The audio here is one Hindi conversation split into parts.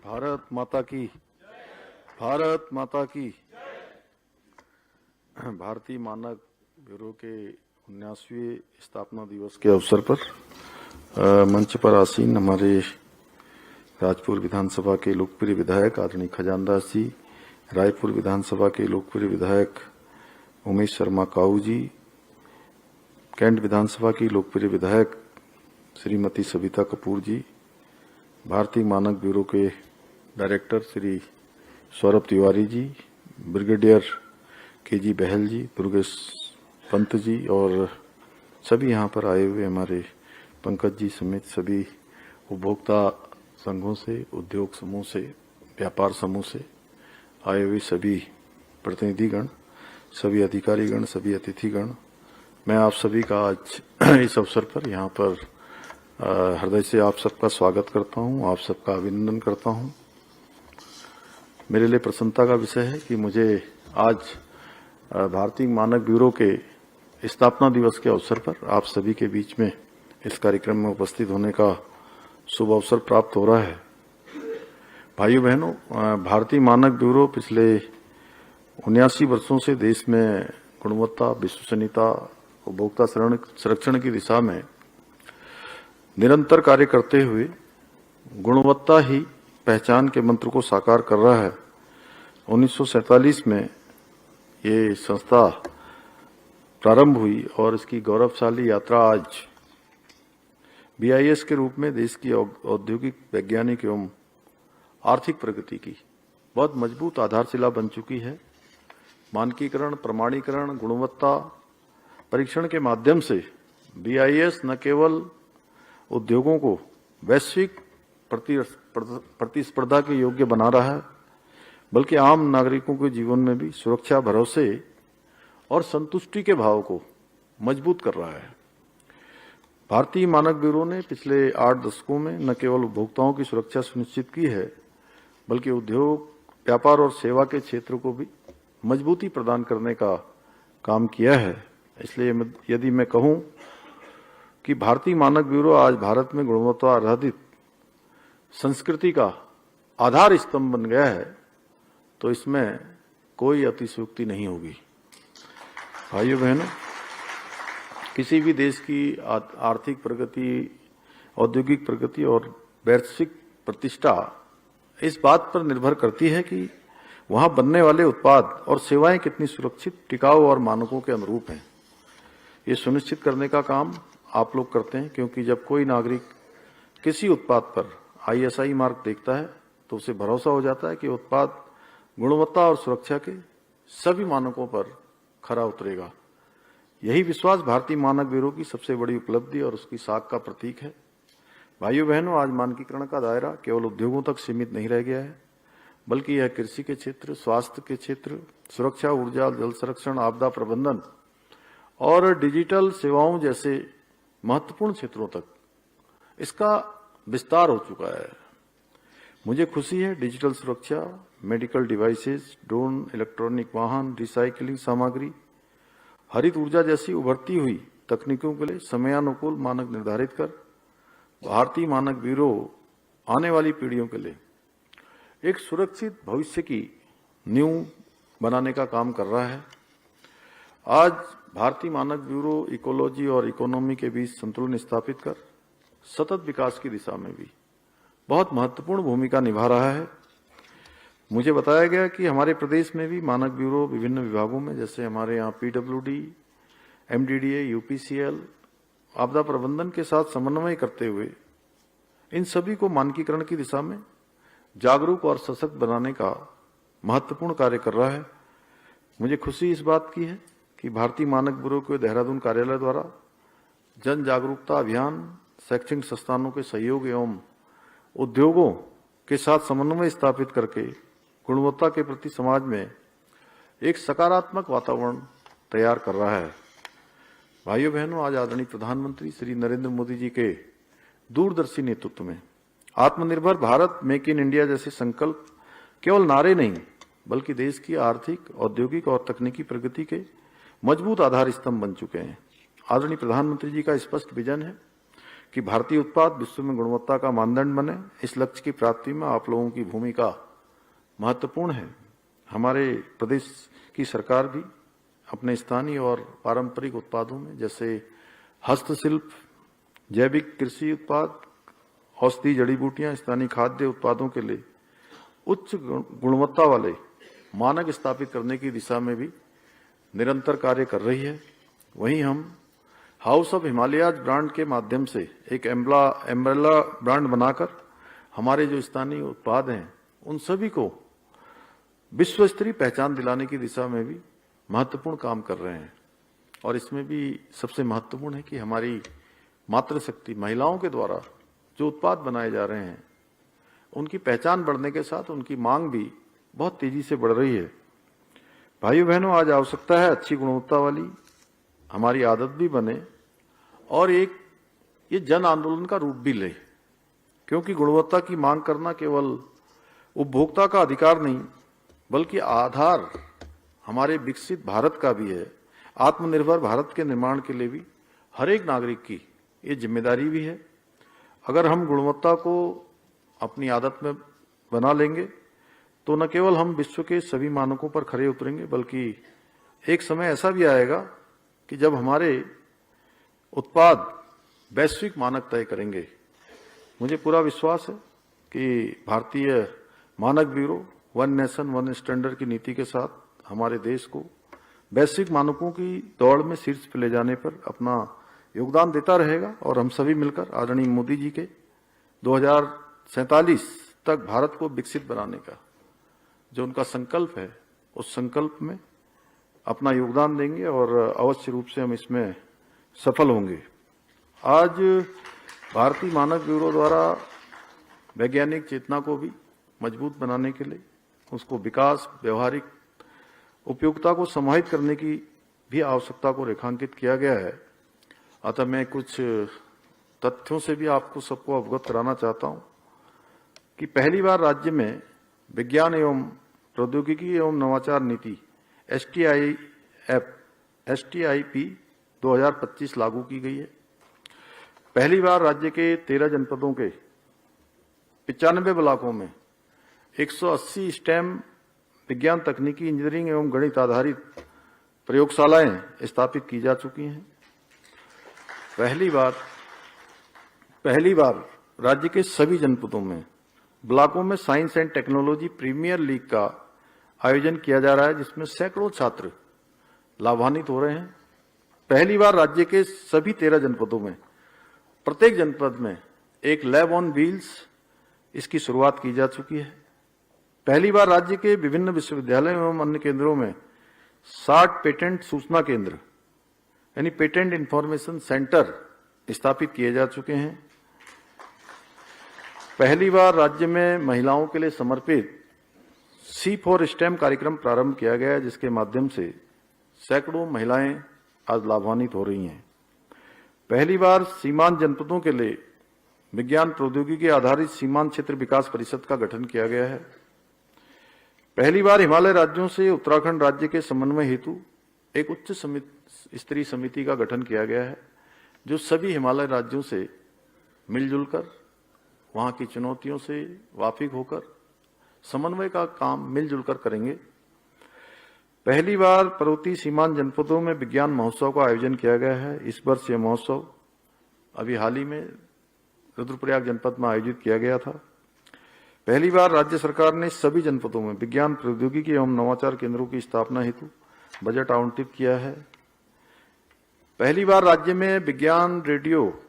भारत माता की, भारत माता की। भारतीय मानक ब्यूरो के 19वें स्थापना दिवस के अवसर पर मंच पर आसीन हमारे राजपुर विधानसभा के लोकप्रिय विधायक आदरणीय खजानदास जी, रायपुर विधानसभा के लोकप्रिय विधायक उमेश शर्मा काऊ जी, कैंट विधानसभा की लोकप्रिय विधायक श्रीमती सविता कपूर जी, भारतीय मानक ब्यूरो के director Shri Saurabh Tiwari ji, brigadier KG. बहल जी, दुर्गेश पंत जी और सभी यहाँ पर आए हुए हमारे पंकज जी समेत सभी उपभोक्ता संघों से, उद्योग समूह से, व्यापार समूह से आए हुए सभी प्रतिनिधिगण, सभी अधिकारीगण, सभी अतिथिगण, मैं आप सभी का आज इस अवसर पर यहाँ पर हृदय से आप सबका स्वागत करता हूँ, आप सबका अभिनंदन करता हूँ। मेरे लिए प्रसन्नता का विषय है कि मुझे आज भारतीय मानक ब्यूरो के स्थापना दिवस के अवसर पर आप सभी के बीच में इस कार्यक्रम में उपस्थित होने का शुभ अवसर प्राप्त हो रहा है। भाइयों बहनों, भारतीय मानक ब्यूरो पिछले 79 वर्षों से देश में गुणवत्ता, विश्वसनीयता, उपभोक्ता संरक्षण की दिशा में निरंतर कार्य करते हुए गुणवत्ता ही पहचान के मंत्र को साकार कर रहा है। 1947 में ये संस्था प्रारंभ हुई और इसकी गौरवशाली यात्रा आज BIS के रूप में देश की औद्योगिक, वैज्ञानिक एवं आर्थिक प्रगति की बहुत मजबूत आधारशिला बन चुकी है। मानकीकरण, प्रमाणीकरण, गुणवत्ता परीक्षण के माध्यम से BIS न केवल उद्योगों को वैश्विक प्रतिस्पर्धा के योग्य बना रहा है, बल्कि आम नागरिकों के जीवन में भी सुरक्षा, भरोसे और संतुष्टि के भाव को मजबूत कर रहा है। भारतीय मानक ब्यूरो ने पिछले 8 दशकों में न केवल उपभोक्ताओं की सुरक्षा सुनिश्चित की है, बल्कि उद्योग, व्यापार और सेवा के क्षेत्र को भी मजबूती प्रदान करने का काम किया है। इसलिए यदि मैं कहूं कि भारतीय मानक ब्यूरो आज भारत में गुणवत्ता आधारित संस्कृति का आधार स्तंभ बन गया है, तो इसमें कोई अतिशयोक्ति नहीं होगी। भाइयों बहनों, किसी भी देश की आर्थिक प्रगति, औद्योगिक प्रगति और वैश्विक प्रतिष्ठा इस बात पर निर्भर करती है कि वहां बनने वाले उत्पाद और सेवाएं कितनी सुरक्षित, टिकाऊ और मानकों के अनुरूप हैं। ये सुनिश्चित करने का काम आप लोग करते हैं, क्योंकि जब कोई नागरिक किसी उत्पाद पर ISI मार्क देखता है तो उसे भरोसा हो जाता है कि उत्पाद गुणवत्ता और सुरक्षा के सभी मानकों पर खरा उतरेगा। यही विश्वास भारतीय मानक ब्यूरो की सबसे बड़ी उपलब्धि और उसकी साख का प्रतीक है। भाइयों बहनों, आज मानकीकरण का दायरा केवल उद्योगों तक सीमित नहीं रह गया है, बल्कि यह कृषि के क्षेत्र, स्वास्थ्य के क्षेत्र, सुरक्षा, ऊर्जा, जल संरक्षण, आपदा प्रबंधन और डिजिटल सेवाओं जैसे महत्वपूर्ण क्षेत्रों तक इसका विस्तार हो चुका है। मुझे खुशी है डिजिटल सुरक्षा, मेडिकल डिवाइसेस, ड्रोन, इलेक्ट्रॉनिक वाहन, रिसाइकलिंग सामग्री, हरित ऊर्जा जैसी उभरती हुई तकनीकों के लिए समयानुकूल मानक निर्धारित कर भारतीय मानक ब्यूरो आने वाली पीढ़ियों के लिए एक सुरक्षित भविष्य की नींव बनाने का काम कर रहा है। आज भारतीय मानक ब्यूरो इकोलॉजी और इकोनॉमी के बीच संतुलन स्थापित कर सतत विकास की दिशा में भी बहुत महत्वपूर्ण भूमिका निभा रहा है। मुझे बताया गया कि हमारे प्रदेश में भी मानक ब्यूरो विभिन्न विभागों में, जैसे हमारे यहाँ PWD, MDDA, UPCL, आपदा प्रबंधन के साथ समन्वय करते हुए इन सभी को मानकीकरण की दिशा में जागरूक और सशक्त बनाने का महत्वपूर्ण कार्य कर रहा है। मुझे खुशी इस बात की है कि भारतीय मानक ब्यूरो के देहरादून कार्यालय द्वारा जन जागरूकता अभियान, शैक्षणिक संस्थानों के सहयोग एवं उद्योगों के साथ समन्वय स्थापित करके गुणवत्ता के प्रति समाज में एक सकारात्मक वातावरण तैयार कर रहा है। भाइयों बहनों, आज आदरणीय प्रधानमंत्री श्री नरेंद्र मोदी जी के दूरदर्शी नेतृत्व में आत्मनिर्भर भारत, मेक इन इंडिया जैसे संकल्प केवल नारे नहीं, बल्कि देश की आर्थिक, औद्योगिक और तकनीकी प्रगति के मजबूत आधार स्तंभ बन चुके हैं। आदरणीय प्रधानमंत्री जी का स्पष्ट विजन है कि भारतीय उत्पाद विश्व में गुणवत्ता का मानदंड बने। इस लक्ष्य की प्राप्ति में आप लोगों की भूमिका महत्वपूर्ण है। हमारे प्रदेश की सरकार भी अपने स्थानीय और पारंपरिक उत्पादों में जैसे हस्तशिल्प, जैविक कृषि उत्पाद, औषधि जड़ी बूटियां, स्थानीय खाद्य उत्पादों के लिए उच्च गुणवत्ता वाले मानक स्थापित करने की दिशा में भी निरंतर कार्य कर रही है। वहीं हम हाउस ऑफ हिमालयाज ब्रांड के माध्यम से एक एम्ब्रेला ब्रांड बनाकर हमारे जो स्थानीय उत्पाद हैं उन सभी को विश्व स्तरीय पहचान दिलाने की दिशा में भी महत्वपूर्ण काम कर रहे हैं। और इसमें भी सबसे महत्वपूर्ण है कि हमारी मातृशक्ति महिलाओं के द्वारा जो उत्पाद बनाए जा रहे हैं उनकी पहचान बढ़ने के साथ उनकी मांग भी बहुत तेजी से बढ़ रही है। भाइयों बहनों, आज आवश्यकता है अच्छी गुणवत्ता वाली हमारी आदत भी बने और एक ये जन आंदोलन का रूप भी ले, क्योंकि गुणवत्ता की मांग करना केवल उपभोक्ता का अधिकार नहीं बल्कि आधार हमारे विकसित भारत का भी है। आत्मनिर्भर भारत के निर्माण के लिए भी हर एक नागरिक की ये जिम्मेदारी भी है। अगर हम गुणवत्ता को अपनी आदत में बना लेंगे तो न केवल हम विश्व के सभी मानकों पर खरे उतरेंगे बल्कि एक समय ऐसा भी आएगा कि जब हमारे उत्पाद वैश्विक मानक तय करेंगे। मुझे पूरा विश्वास है कि भारतीय मानक bureau one nation one standard की नीति के साथ हमारे देश को वैश्विक मानकों की दौड़ में शीर्ष पर ले जाने पर अपना योगदान देता रहेगा। और हम सभी मिलकर आदरणीय मोदी जी के 2047 तक भारत को विकसित बनाने का जो उनका संकल्प है उस संकल्प में अपना योगदान देंगे और अवश्य रूप से हम इसमें सफल होंगे। आज भारतीय मानक ब्यूरो द्वारा वैज्ञानिक चेतना को भी मजबूत बनाने के लिए उसको विकास, व्यवहारिक उपयोगिता को समाहित करने की भी आवश्यकता को रेखांकित किया गया है। अतः मैं कुछ तथ्यों से भी आपको सबको अवगत कराना चाहता हूं कि पहली बार राज्य में विज्ञान एवं प्रौद्योगिकी एवं नवाचार नीति STIP 2025 लागू की गई है। पहली बार राज्य के 13 जनपदों के 95 ब्लॉकों में 180 स्टेम विज्ञान, तकनीकी, इंजीनियरिंग एवं गणित आधारित प्रयोगशालाएं स्थापित की जा चुकी हैं। पहली बार राज्य के सभी जनपदों में ब्लॉकों में science and technology premier league का आयोजन किया जा रहा है जिसमें सैकड़ों छात्र लाभान्वित हो रहे हैं। पहली बार राज्य के सभी 13 जनपदों में प्रत्येक जनपद में एक लैब ऑन व्हील्स इसकी शुरुआत की जा चुकी है। पहली बार राज्य के विभिन्न विश्वविद्यालयों एवं अन्य केंद्रों में 60 पेटेंट सूचना केंद्र यानी पेटेंट इंफॉर्मेशन सेंटर स्थापित किए जा चुके हैं। पहली बार राज्य में महिलाओं के लिए समर्पित C4STEM कार्यक्रम प्रारंभ किया गया है जिसके माध्यम से सैकड़ों महिलाएं आज लाभान्वित हो रही हैं। पहली बार सीमांत जनपदों के लिए विज्ञान प्रौद्योगिकी आधारित सीमांत क्षेत्र विकास परिषद का गठन किया गया है। पहली बार हिमालय राज्यों से उत्तराखंड राज्य के समन्वय हेतु एक उच्च स्तरीय समिति का गठन किया गया है जो सभी हिमालय राज्यों से मिलजुल कर वहां की चुनौतियों से वाकिफ होकर समन्वय का काम मिलजुल कर करेंगे। पहली बार पर्वतीय सीमांत जनपदों में विज्ञान महोत्सव का आयोजन किया गया है। इस वर्ष यह महोत्सव अभी हाल ही में रुद्रप्रयाग जनपद में आयोजित किया गया था। पहली बार राज्य सरकार ने सभी जनपदों में विज्ञान प्रौद्योगिकी एवं नवाचार केंद्रों की स्थापना हेतु बजट आवंटित किया है। पहली बार राज्य में विज्ञान रेडियो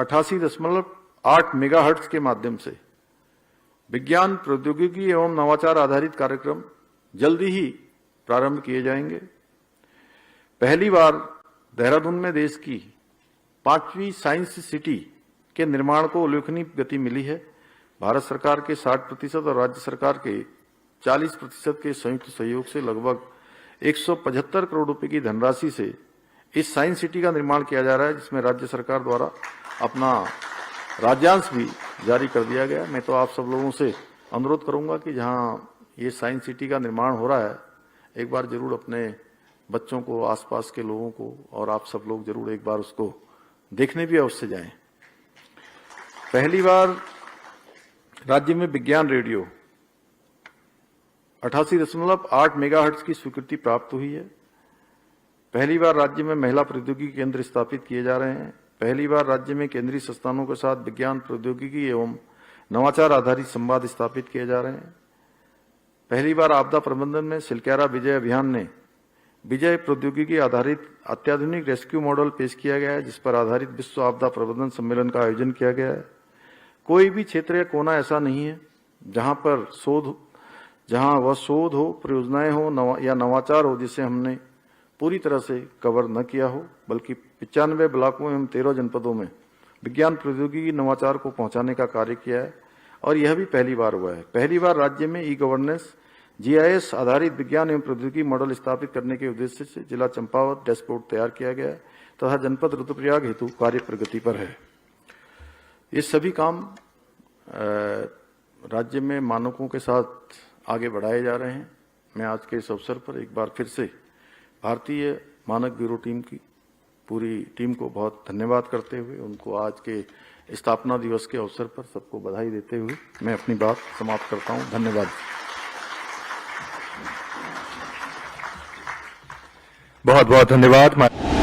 88.8 मेगाहर्ट्ज के माध्यम से विज्ञान प्रौद्योगिकी एवं नवाचार आधारित कार्यक्रम जल्दी ही प्रारंभ किए जाएंगे। पहली बार देहरादून में देश की 5वीं साइंस सिटी के निर्माण को उल्लेखनीय गति मिली है। भारत सरकार के 60% और राज्य सरकार के 40% के संयुक्त सहयोग से लगभग 175 करोड़ रुपए की धनराशि से इस साइंस सिटी का निर्माण किया जा रहा है जिसमें राज्य सरकार द्वारा अपना राज्यांश भी जारी कर दिया गया। मैं तो आप सब लोगों से अनुरोध करूंगा कि जहां ये साइंस सिटी का निर्माण हो रहा है एक बार जरूर अपने बच्चों को, आसपास के लोगों को और आप सब लोग जरूर एक बार उसको देखने भी अवश्य जाएं। पहली बार राज्य में विज्ञान रेडियो 88.8 मेगाहर्ट्ज की स्वीकृति प्राप्त हुई है। पहली बार राज्य में महिला प्रौद्योगिकी केंद्र स्थापित किए जा रहे हैं। पहली बार राज्य में केंद्रीय संस्थानों के साथ विज्ञान प्रौद्योगिकी एवं नवाचार आधारित संवाद स्थापित किए जा रहे हैं। पहली बार आपदा प्रबंधन में सिलक्यारा विजय अभियान ने विजय प्रौद्योगिकी आधारित अत्याधुनिक रेस्क्यू मॉडल पेश किया गया है, जिस पर आधारित विश्व आपदा प्रबंधन सम्मेलन का आयोजन किया गया है। कोई भी क्षेत्र या कोना ऐसा नहीं है जहां वह शोध हो, परियोजनाएं हो या नवाचार हो जिसे हमने पूरी तरह से कवर न किया हो, बल्कि 95 ब्लॉकों एवं 13 जनपदों में विज्ञान प्रौद्योगिकी नवाचार को पहुंचाने का कार्य किया है। और यह भी पहली बार हुआ है। पहली बार राज्य में ई गवर्नेंस GIS आधारित विज्ञान एवं प्रौद्योगिकी मॉडल स्थापित करने के उद्देश्य से जिला चंपावत डैशबोर्ड तैयार किया गया है तथा जनपद रुद्रप्रयाग हेतु कार्य प्रगति पर है। ये सभी काम राज्य में मानकों के साथ आगे बढ़ाए जा रहे हैं। मैं आज के इस अवसर पर एक बार फिर से भारतीय मानक ब्यूरो टीम की पूरी टीम को बहुत धन्यवाद करते हुए उनको आज के स्थापना दिवस के अवसर पर सबको बधाई देते हुए मैं अपनी बात समाप्त करता हूं। धन्यवाद। बहुत बहुत धन्यवाद।